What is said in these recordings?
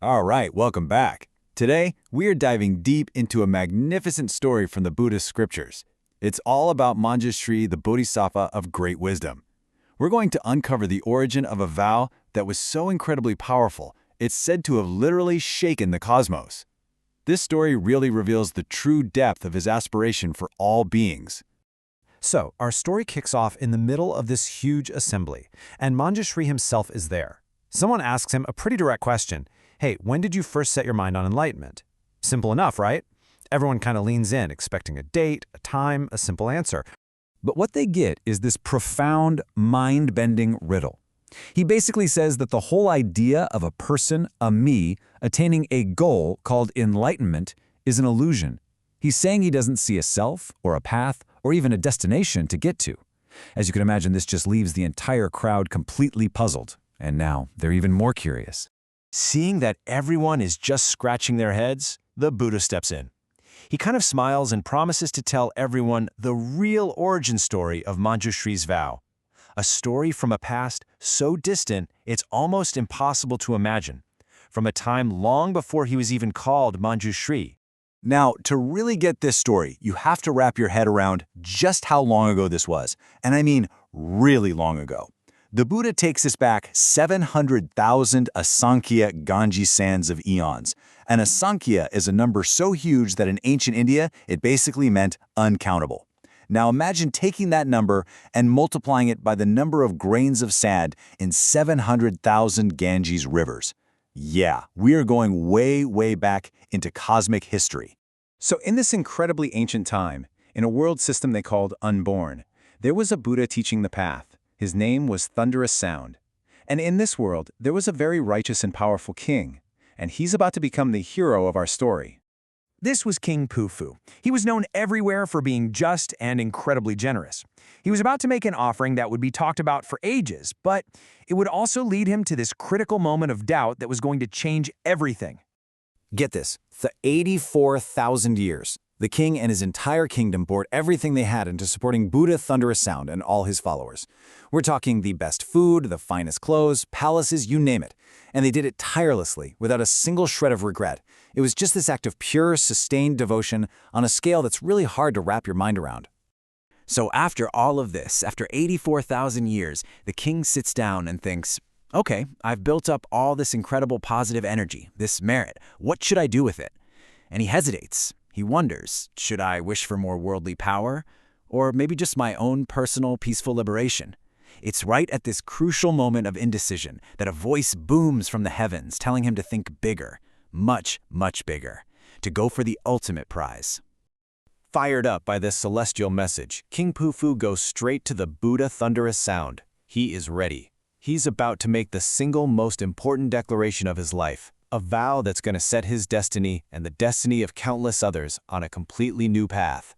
All right, welcome back. Today, we are diving deep into a magnificent story from the Buddhist scriptures. It's all about Manjushri, the Bodhisattva of great wisdom. We're going to uncover the origin of a vow that was so incredibly powerful, it's said to have literally shaken the cosmos. This story really reveals the true depth of his aspiration for all beings. So, our story kicks off in the middle of this huge assembly, and Manjushri himself is there. Someone asks him a pretty direct question. Hey, when did you first set your mind on enlightenment? Simple enough, right? Everyone kind of leans in, expecting a date, a time, a simple answer. But what they get is this profound, mind-bending riddle. He basically says that the whole idea of a person, a me, attaining a goal called enlightenment is an illusion. He's saying he doesn't see a self, or a path, or even a destination to get to. As you can imagine, this just leaves the entire crowd completely puzzled. And now, they're even more curious. Seeing that everyone is just scratching their heads, the Buddha steps in. He kind of smiles and promises to tell everyone the real origin story of Manjushri's vow. A story from a past so distant it's almost impossible to imagine, from a time long before he was even called Manjushri. Now, to really get this story, you have to wrap your head around just how long ago this was. And I mean really long ago. The Buddha takes us back 700,000 Asankhya Ganges sands of eons. And Asankhya is a number so huge that in ancient India, it basically meant uncountable. Now imagine taking that number and multiplying it by the number of grains of sand in 700,000 Ganges rivers. Yeah, we are going way, way back into cosmic history. So in this incredibly ancient time, in a world system they called Unborn, there was a Buddha teaching the path. His name was Thunderous Sound. And in this world, there was a very righteous and powerful king, and he's about to become the hero of our story. This was King Pufu. He was known everywhere for being just and incredibly generous. He was about to make an offering that would be talked about for ages, but it would also lead him to this critical moment of doubt that was going to change everything. Get this, for 84,000 years, the king and his entire kingdom poured everything they had into supporting Buddha Thunderous Sound and all his followers. We're talking the best food, the finest clothes, palaces, you name it. And they did it tirelessly, without a single shred of regret. It was just this act of pure, sustained devotion on a scale that's really hard to wrap your mind around. So after all of this, after 84,000 years, the king sits down and thinks, okay, I've built up all this incredible positive energy, this merit. What should I do with it? And he hesitates. He wonders, should I wish for more worldly power? Or maybe just my own personal peaceful liberation? It's right at this crucial moment of indecision that a voice booms from the heavens telling him to think bigger, much, much bigger, to go for the ultimate prize. Fired up by this celestial message, King Pufu goes straight to the Buddha Thunderous Sound. He is ready. He's about to make the single most important declaration of his life, a vow that's going to set his destiny and the destiny of countless others on a completely new path.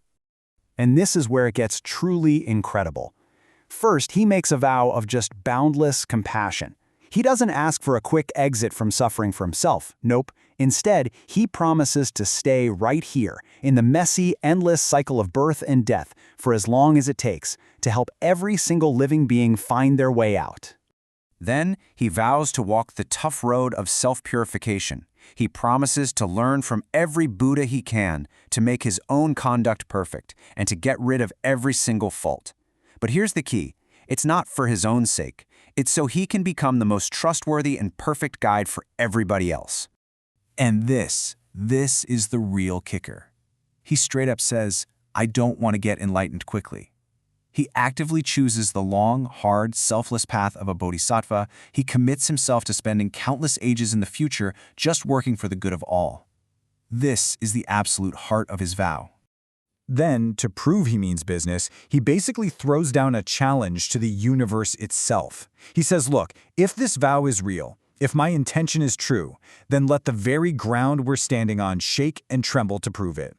And this is where it gets truly incredible. First, he makes a vow of just boundless compassion. He doesn't ask for a quick exit from suffering for himself. Nope. Instead, he promises to stay right here, in the messy, endless cycle of birth and death, for as long as it takes, to help every single living being find their way out. Then, he vows to walk the tough road of self-purification. He promises to learn from every Buddha he can, to make his own conduct perfect, and to get rid of every single fault. But here's the key. It's not for his own sake. It's so he can become the most trustworthy and perfect guide for everybody else. And this is the real kicker. He straight up says, I don't want to get enlightened quickly. He actively chooses the long, hard, selfless path of a bodhisattva. He commits himself to spending countless ages in the future just working for the good of all. This is the absolute heart of his vow. Then, to prove he means business, he basically throws down a challenge to the universe itself. He says, look, if this vow is real, if my intention is true, then let the very ground we're standing on shake and tremble to prove it.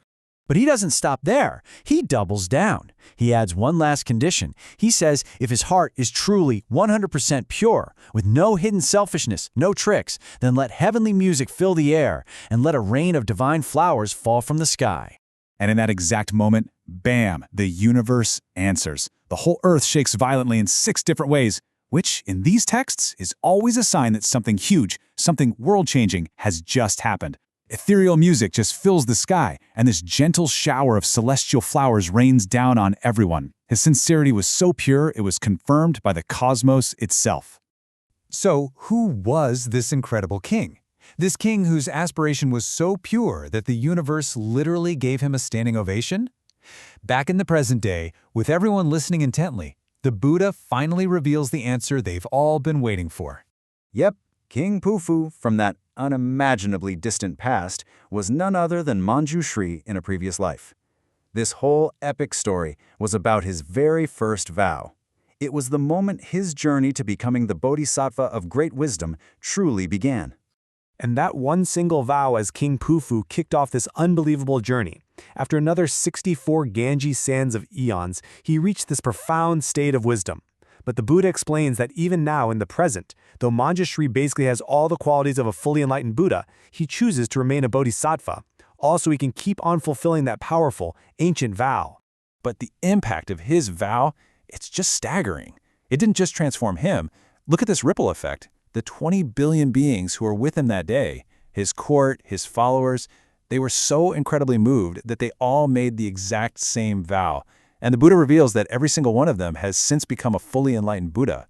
But he doesn't stop there. He doubles down. He adds one last condition. He says if his heart is truly 100% pure, with no hidden selfishness, no tricks, then let heavenly music fill the air, and let a rain of divine flowers fall from the sky. And in that exact moment, bam, the universe answers. The whole earth shakes violently in 6 different ways, which, in these texts, is always a sign that something huge, something world-changing has just happened. Ethereal music just fills the sky, and this gentle shower of celestial flowers rains down on everyone. His sincerity was so pure, it was confirmed by the cosmos itself. So, who was this incredible king? This king whose aspiration was so pure that the universe literally gave him a standing ovation? Back in the present day, with everyone listening intently, the Buddha finally reveals the answer they've all been waiting for. Yep, King Khufu, from that unimaginably distant past, was none other than Manjushri in a previous life. This whole epic story was about his very first vow. It was the moment his journey to becoming the Bodhisattva of great wisdom truly began. And that one single vow as King Khufu kicked off this unbelievable journey. After another 64 Ganges sands of eons, he reached this profound state of wisdom. But the Buddha explains that even now in the present, though Manjushri basically has all the qualities of a fully enlightened Buddha, he chooses to remain a bodhisattva. Also, he can keep on fulfilling that powerful, ancient vow. But the impact of his vow, it's just staggering. It didn't just transform him. Look at this ripple effect. The 20 billion beings who were with him that day, his court, his followers, they were so incredibly moved that they all made the exact same vow. And the Buddha reveals that every single one of them has since become a fully enlightened Buddha.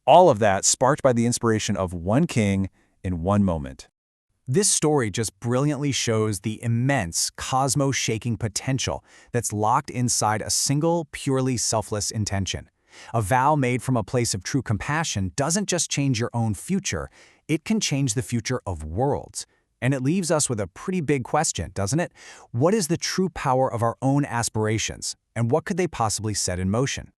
All of that sparked by the inspiration of one king in one moment. This story just brilliantly shows the immense, cosmos-shaking potential that's locked inside a single, purely selfless intention. A vow made from a place of true compassion doesn't just change your own future, it can change the future of worlds. And it leaves us with a pretty big question, doesn't it? What is the true power of our own aspirations, and what could they possibly set in motion?